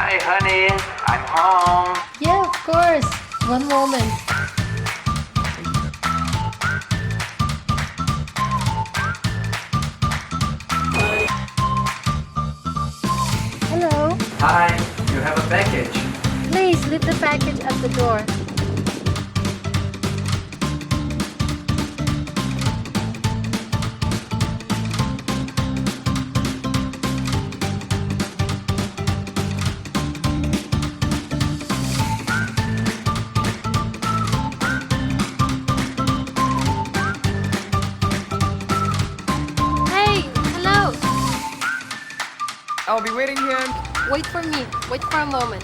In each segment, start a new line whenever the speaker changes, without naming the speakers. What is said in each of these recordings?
Hi, honey. I'm home.
Yeah, of course. One moment. Hello.
Hi, you have a package.
Please leave the package at the door. Hey, hello.
I'll be waiting here.
Wait for me. Wait for a moment.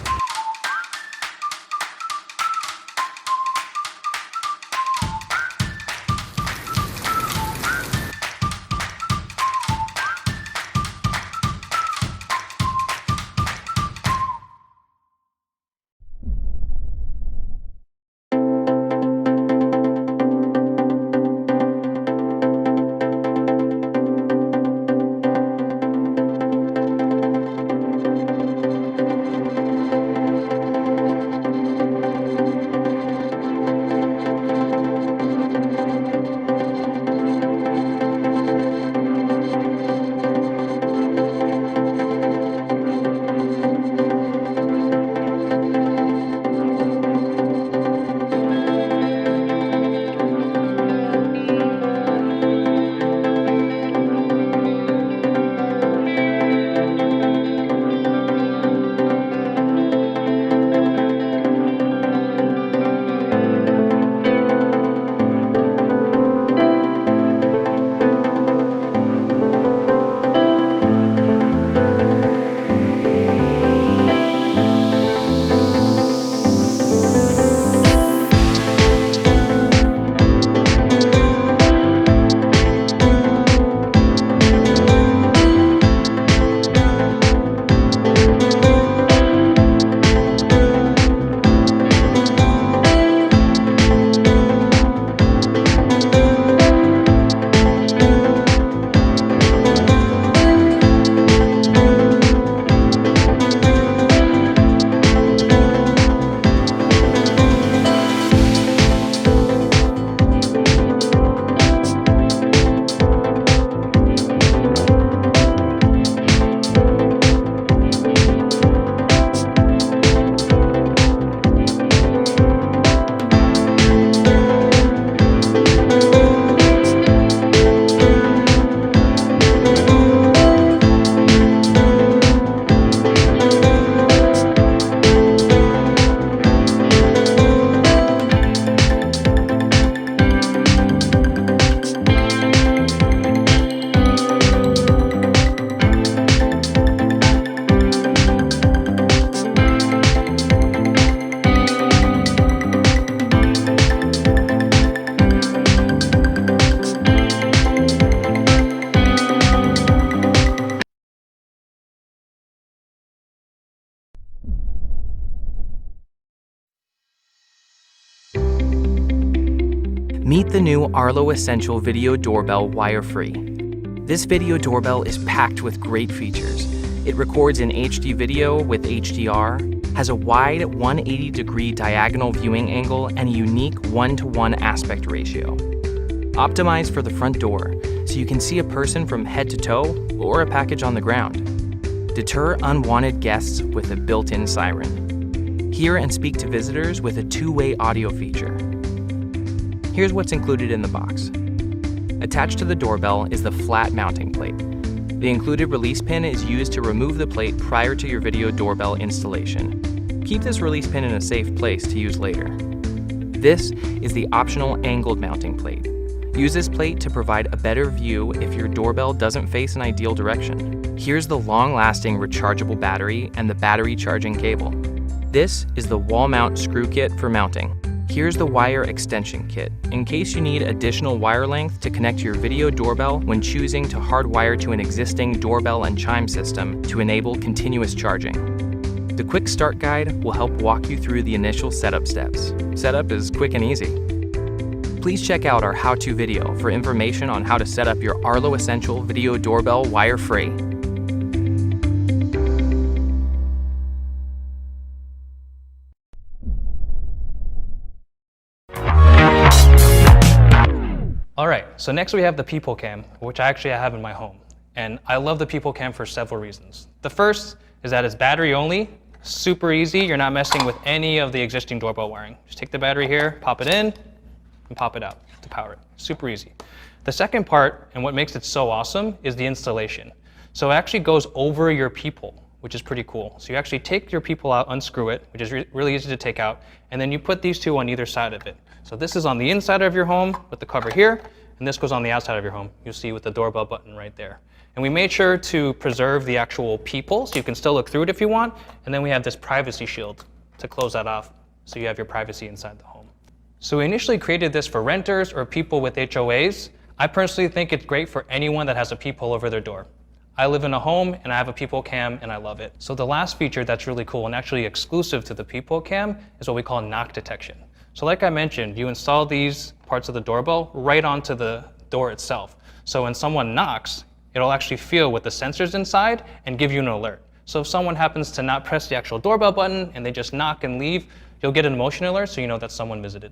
Meet the new Arlo Essential Video Doorbell wire-free. This video doorbell is packed with great features. It records in HD video with HDR, has a wide 180-degree diagonal viewing angle, and a unique 1:1 aspect ratio. Optimized for the front door, so you can see a person from head to toe or a package on the ground. Deter unwanted guests with a built-in siren. Hear and speak to visitors with a two-way audio feature. Here's what's included in the box. Attached to the doorbell is the flat mounting plate. The included release pin is used to remove the plate prior to your video doorbell installation. Keep this release pin in a safe place to use later. This is the optional angled mounting plate. Use this plate to provide a better view if your doorbell doesn't face an ideal direction. Here's the long-lasting rechargeable battery and the battery charging cable. This is the wall mount screw kit for mounting. Here's the wire extension kit, in case you need additional wire length to connect your video doorbell when choosing to hardwire to an existing doorbell and chime system to enable continuous charging. The quick start guide will help walk you through the initial setup steps. Setup is quick and easy. Please check out our how-to video for information on how to set up your Arlo Essential Video Doorbell wire-free.
so next we have the Peephole Cam, which I have in my home. And I love the Peephole Cam for several reasons. The first is that it's battery only, super easy. You're not messing with any of the existing doorbell wiring. Just take the battery here, pop it in, and pop it out to power it. Super easy. The second part, and what makes it so awesome, is the installation. So it actually goes over your peephole, which is pretty cool. So you actually take your peephole out, unscrew it, which is really easy to take out, and then you put these two on either side of it. So this is on the inside of your home with the cover here, and this goes on the outside of your home. You'll see with the doorbell button right there. And we made sure to preserve the actual peephole, so you can still look through it if you want, and then we have this privacy shield to close that off, so you have your privacy inside the home. So we initially created this for renters or people with HOAs. I personally think it's great for anyone that has a peephole over their door. I live in a home and I have a Peephole Cam and I love it. So the last feature that's really cool and actually exclusive to the Peephole Cam is what we call knock detection. So like I mentioned, you install these parts of the doorbell right onto the door itself. So when someone knocks, it'll actually feel with the sensors inside and give you an alert. So if someone happens to not press the actual doorbell button and they just knock and leave, you'll get an motion alert so you know that someone visited.